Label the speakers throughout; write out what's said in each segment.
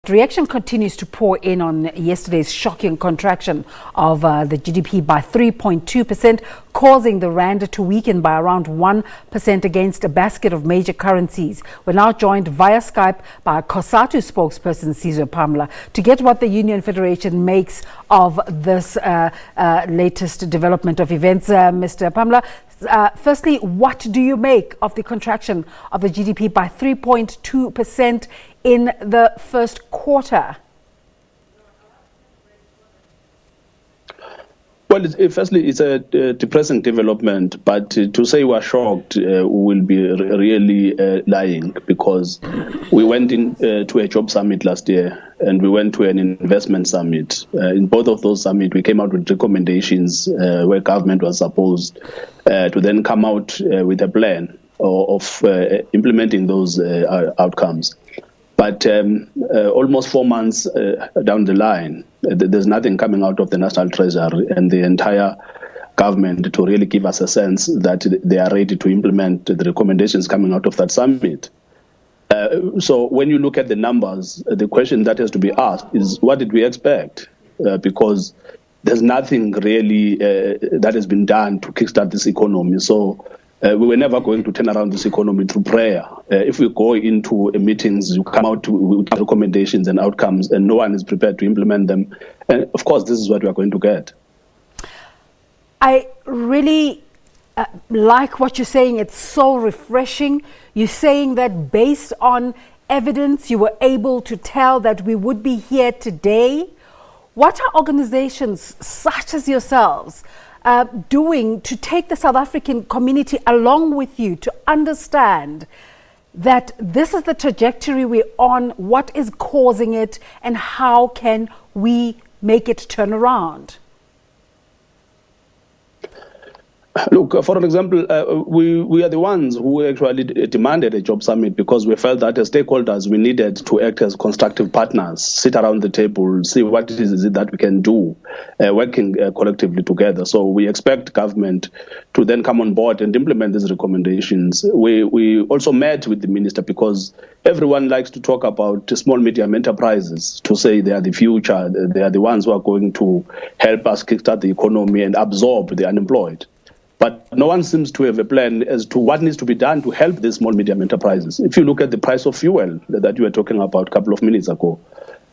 Speaker 1: Reaction continues to pour in on yesterday's shocking contraction of the GDP by 3.2%, causing the rand to weaken by around 1% against a basket of major currencies. We're now joined via Skype by COSATU spokesperson Sizwe Phamla to get what the Union Federation makes of this latest development of events. Mr. Phamla, firstly, what do you make of the contraction of the GDP by 3.2% in the first quarter?
Speaker 2: Well, firstly, it's a depressing development, but to say we're shocked will be really lying, because we went to a job summit last year and we went to an investment summit. In both of those summits, we came out with recommendations where government was supposed to then come out with a plan of implementing those outcomes. But almost 4 months down the line, there's nothing coming out of the National Treasury and the entire government to really give us a sense that they are ready to implement the recommendations coming out of that summit. So when you look at the numbers, the question that has to be asked is, what did we expect? Because there's nothing really that has been done to kickstart this economy. So we were never going to turn around this economy through prayer. If we go into meetings, you come out with recommendations and outcomes, and no one is prepared to implement them. And of course, this is what we are going to get.
Speaker 1: I really like what you're saying. It's so refreshing. You're saying that based on evidence, you were able to tell that we would be here today. What are organizations such as yourselves doing to take the South African community along with you to understand that this is the trajectory we're on, what is causing it, and how can we make it turn around?
Speaker 2: Look, for an example, we are the ones who actually demanded a job summit, because we felt that as stakeholders we needed to act as constructive partners, sit around the table, see what is it that we can do, working collectively together. So we expect government to then come on board and implement these recommendations. We also met with the minister, because everyone likes to talk about small medium enterprises, to say they are the future, they are the ones who are going to help us kickstart the economy and absorb the unemployed. But no one seems to have a plan as to what needs to be done to help these small medium enterprises. If you look at the price of fuel that you were talking about a couple of minutes ago,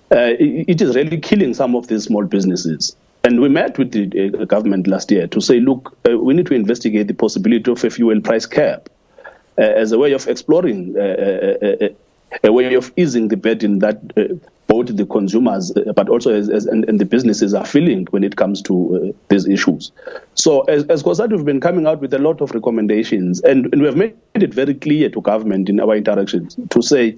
Speaker 2: it is really killing some of these small businesses. And we met with the government last year to say, look, we need to investigate the possibility of a fuel price cap as a way of exploring a way of easing the burden that both the consumers but also and the businesses are feeling when it comes to these issues. So as COSATU, we've been coming out with a lot of recommendations, and we have made it very clear to government in our interactions to say,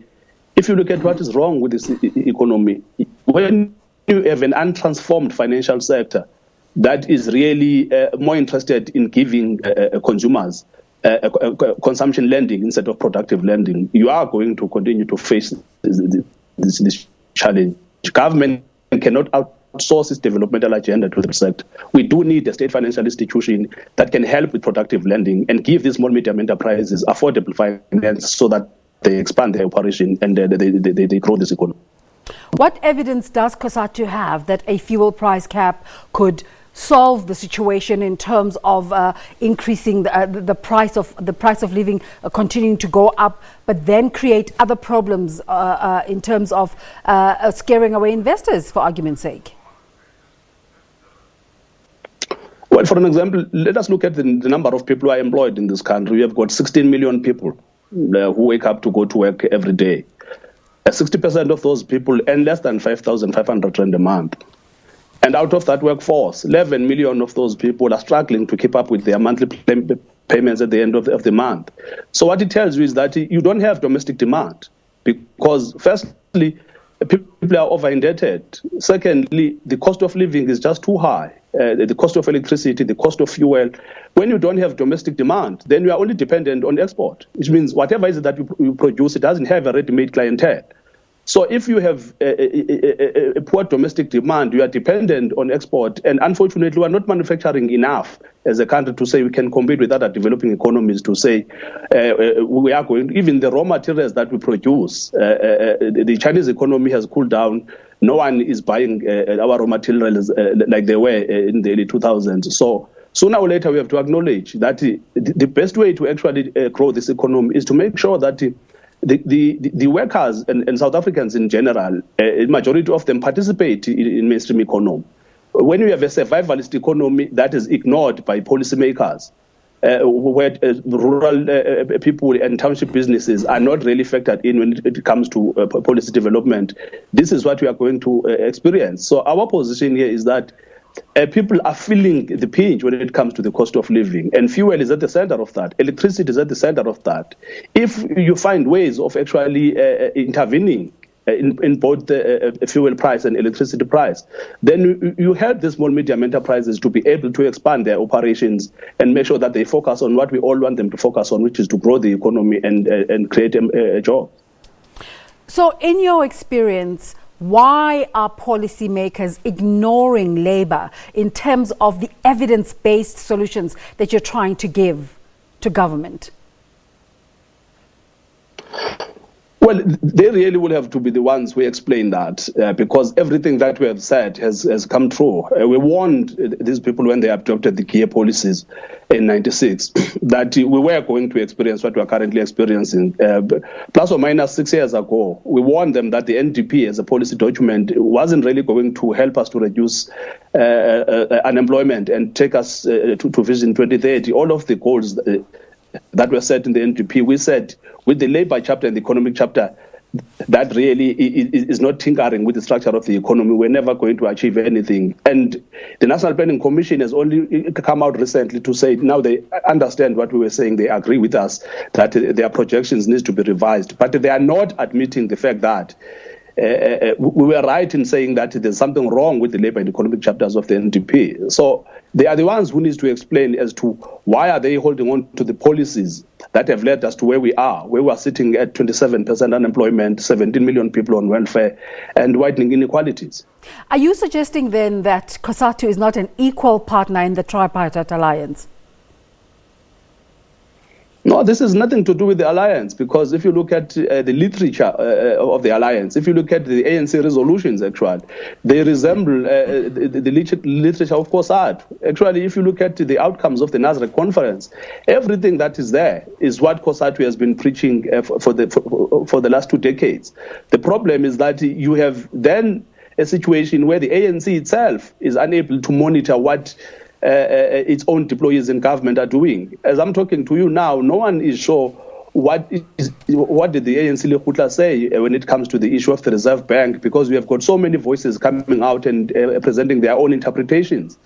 Speaker 2: if you look at what is wrong with this economy, when you have an untransformed financial sector that is really more interested in giving consumers consumption lending instead of productive lending, you are going to continue to face this challenge. Government cannot outsource its developmental agenda to the sector. We do need a state financial institution that can help with productive lending and give these small medium enterprises affordable finance so that they expand their operation and they grow this economy.
Speaker 1: What evidence does COSATU have that a fuel price cap could solve the situation in terms of increasing the price of living continuing to go up, but then create other problems in terms of scaring away investors, for argument's sake?
Speaker 2: Well, for an example, let us look at the number of people who are employed in this country. We have got 16 million people who wake up to go to work every day. 60% of those people earn less than 5,500 rand a month. And out of that workforce, 11 million of those people are struggling to keep up with their monthly payments at the end of the month. So what it tells you is that you don't have domestic demand, because firstly, people are over-indebted. Secondly, the cost of living is just too high. The cost of electricity, the cost of fuel. When you don't have domestic demand, then you are only dependent on export, which means whatever is it that you produce, it doesn't have a ready-made clientele. So if you have a poor domestic demand, you are dependent on export, and unfortunately, we are not manufacturing enough as a country to say we can compete with other developing economies, to say we are going, even the raw materials that we produce, the Chinese economy has cooled down. No one is buying our raw materials like they were in the early 2000s. So sooner or later, we have to acknowledge that the best way to actually grow this economy is to make sure that the workers and South Africans in general, a majority of them participate in mainstream economy. When you have a survivalist economy that is ignored by policymakers, where rural people and township businesses are not really factored in when it comes to policy development, this is what we are going to experience. So our position here is that people are feeling the pinch when it comes to the cost of living, and fuel is at the center of that. Electricity is at the center of that. If you find ways of actually intervening in both the fuel price and electricity price, then you help the small medium enterprises to be able to expand their operations and make sure that they focus on what we all want them to focus on, which is to grow the economy and create a job.
Speaker 1: So in your experience, why are policymakers ignoring labor in terms of the evidence-based solutions that you're trying to give to government?
Speaker 2: Well, they really will have to be the ones who explain that, because everything that we have said has come true. We warned these people when they adopted the Kia policies in '96 that we were going to experience what we are currently experiencing. Plus or minus 6 years ago, we warned them that the NDP as a policy document wasn't really going to help us to reduce unemployment and take us to Vision 2030. All of the goals that were set in the NDP, we said with the labor chapter and the economic chapter, that really is not tinkering with the structure of the economy. We're never going to achieve anything. And the National Planning Commission has only come out recently to say now they understand what we were saying. They agree with us that their projections need to be revised. But they are not admitting the fact that we were right in saying that there's something wrong with the labor and economic chapters of the NDP. So they are the ones who need to explain as to why are they holding on to the policies that have led us to where we are sitting at 27% unemployment, 17 million people on welfare, and widening inequalities.
Speaker 1: Are you suggesting then that COSATU is not an equal partner in the tripartite alliance?
Speaker 2: No, this has nothing to do with the alliance, because if you look at the literature of the alliance, if you look at the ANC resolutions, actually, they resemble the literature of COSATU. Actually, if you look at the outcomes of the Nasrec conference, everything that is there is what COSATU has been preaching for the last 2 decades. The problem is that you have then a situation where the ANC itself is unable to monitor what its own deployees in government are doing. As I'm talking to you now, no one is sure what did the ANC Lekgotla say when it comes to the issue of the Reserve Bank, because we have got so many voices coming out and presenting their own interpretations.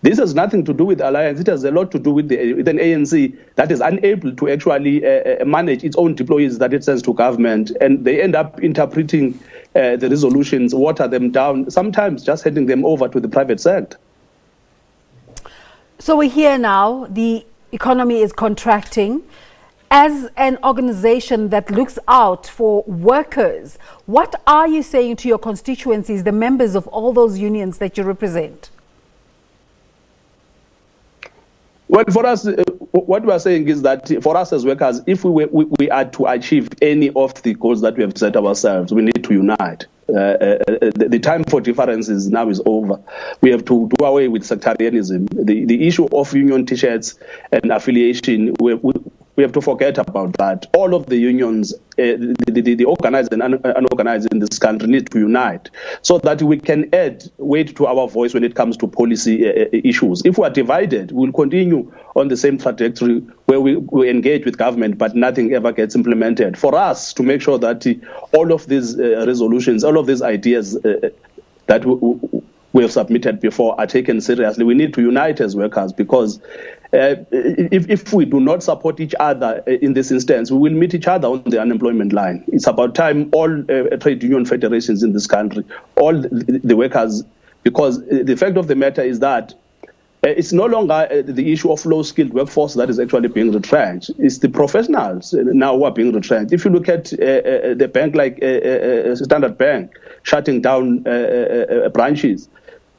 Speaker 2: This has nothing to do with the alliance. It has a lot to do with an ANC that is unable to actually manage its own deployees that it sends to government, and they end up interpreting the resolutions, water them down, sometimes just handing them over to the private sector.
Speaker 1: So we're here now, the economy is contracting. As an organization that looks out for workers, what are you saying to your constituencies, the members of all those unions that you represent?
Speaker 2: Well, for us, what we are saying is that for us as workers, if we are to achieve any of the goals that we have set ourselves, we need to unite. The time for differences now is over. We have to do away with sectarianism. The issue of union T-shirts and affiliation, we have to forget about that. All of the unions, the organized and unorganized in this country, need to unite so that we can add weight to our voice when it comes to policy issues. If we are divided, we will continue on the same trajectory where we engage with government, but nothing ever gets implemented. For us to make sure that all of these resolutions, all of these ideas that we have submitted before are taken seriously, we need to unite as workers, because if we do not support each other in this instance, we will meet each other on the unemployment line. It's about time all trade union federations in this country, all the workers, because the fact of the matter is that It's no longer the issue of low-skilled workforce that is actually being retrenched. It's the professionals now who are being retrenched. If you look at the bank like Standard Bank shutting down branches,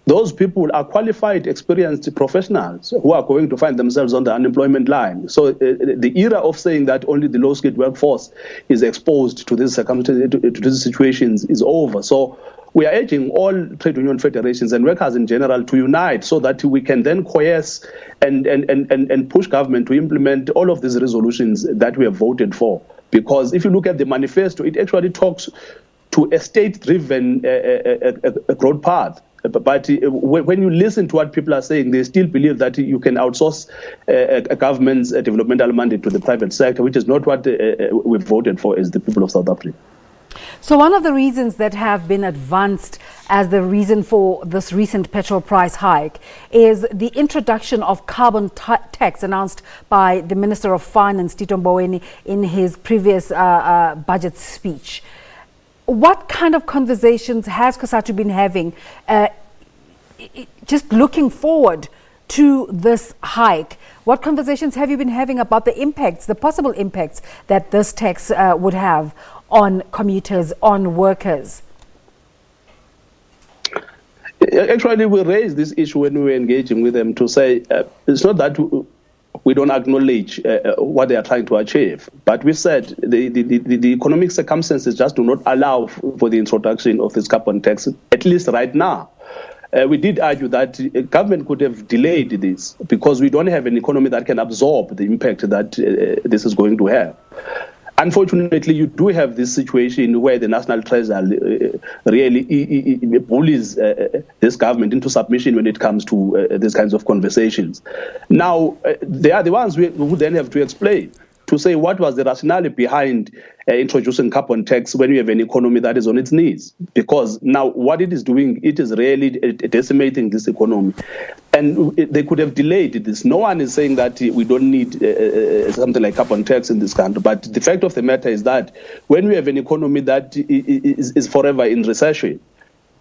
Speaker 2: those people are qualified, experienced professionals who are going to find themselves on the unemployment line. So the era of saying that only the low-skilled workforce is exposed to these circumstances, to these situations, is over. So we are urging all trade union federations and workers in general to unite so that we can then coerce and push government to implement all of these resolutions that we have voted for. Because if you look at the manifesto, it actually talks to a state-driven growth path. But when you listen to what people are saying, they still believe that you can outsource a government's developmental mandate to the private sector, which is not what we've voted for as the people of South Africa.
Speaker 1: So one of the reasons that have been advanced as the reason for this recent petrol price hike is the introduction of carbon tax announced by the Minister of Finance, Tito Mboweni, in his previous budget speech. What kind of conversations has COSATU been having, just looking forward to this hike? What conversations have you been having about the impacts, the possible impacts that this tax would have on commuters, on workers?
Speaker 2: Actually, we raised this issue when we were engaging with them to say it's not that we don't acknowledge what they are trying to achieve. But we said the economic circumstances just do not allow for the introduction of this carbon tax, at least right now. We did argue that government could have delayed this because we don't have an economy that can absorb the impact that this is going to have. Unfortunately, you do have this situation where the National Treasury really bullies this government into submission when it comes to these kinds of conversations. Now, they are the ones who then have to explain, to say what was the rationale behind introducing carbon tax when you have an economy that is on its knees. Because now what it is doing, it is really decimating this economy. And they could have delayed this. No one is saying that we don't need something like carbon tax in this country. But the fact of the matter is that when we have an economy that is forever in recession,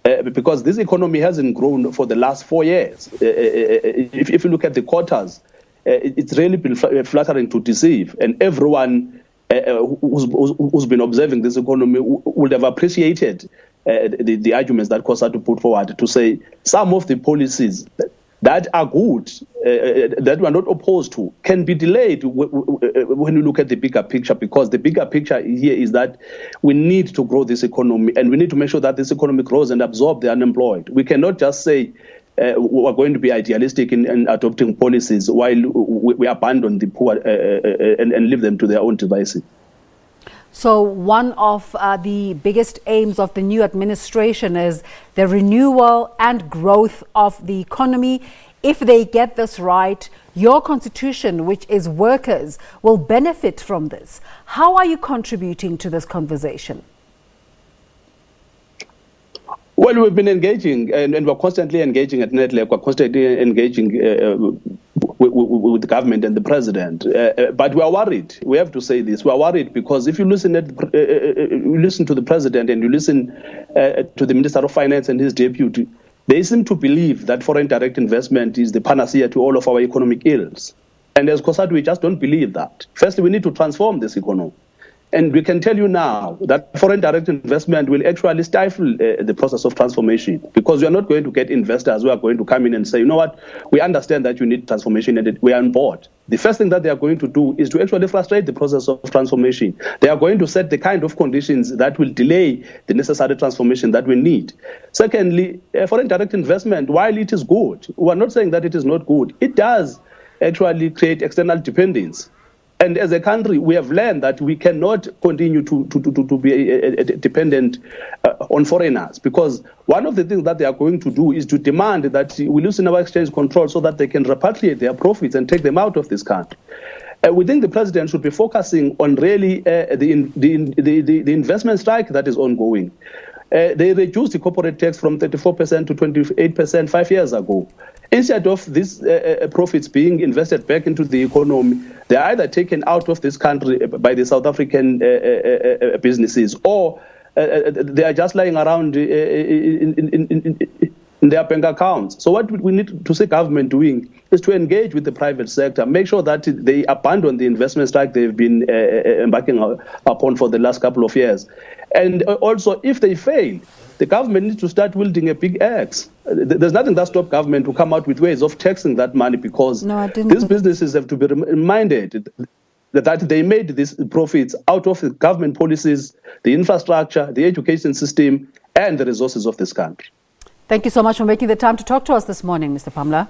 Speaker 2: because this economy hasn't grown for the last 4 years. If you look at the quarters, it's really been flattering to deceive. And everyone who's been observing this economy would have appreciated the arguments that COSATU put forward to say some of the policies that are good, that we are not opposed to, can be delayed when you look at the bigger picture, because the bigger picture here is that we need to grow this economy and we need to make sure that this economy grows and absorb the unemployed. We cannot just say we're going to be idealistic in adopting policies while we abandon the poor and leave them to their own devices.
Speaker 1: So one of the biggest aims of the new administration is the renewal and growth of the economy. If they get this right, your constitution, which is workers, will benefit from this. How are you contributing to this conversation?
Speaker 2: Well, we've been engaging, and we're constantly engaging at Network. We're constantly engaging with the government and the president. But we are worried. We have to say this. We are worried because if you listen to the president and you listen to the Minister of Finance and his deputy, they seem to believe that foreign direct investment is the panacea to all of our economic ills. And as COSATU, we just don't believe that. Firstly, we need to transform this economy. And we can tell you now that foreign direct investment will actually stifle the process of transformation, because we are not going to get investors who are going to come in and say, you know what, we understand that you need transformation and we are on board. The first thing that they are going to do is to actually frustrate the process of transformation. They are going to set the kind of conditions that will delay the necessary transformation that we need. Secondly, foreign direct investment, while it is good, we are not saying that it is not good, it does actually create external dependence. And as a country, we have learned that we cannot continue to be dependent on foreigners, because one of the things that they are going to do is to demand that we loosen our exchange control so that they can repatriate their profits and take them out of this country. We think the president should be focusing on really the investment strike that is ongoing. They reduced the corporate tax from 34% to 28% 5 years ago. Instead of these profits being invested back into the economy, they are either taken out of this country by the South African businesses, or they are just lying around in in their bank accounts. So what we need to see government doing is to engage with the private sector, make sure that they abandon the investment strike they've been embarking upon for the last couple of years. And also, if they fail, the government needs to start wielding a big axe. There's nothing that stops government to come out with ways of taxing that money, because these businesses have to be reminded that they made these profits out of the government policies, the infrastructure, the education system, and the resources of this country.
Speaker 1: Thank you so much for making the time to talk to us this morning, Mr. Phamla.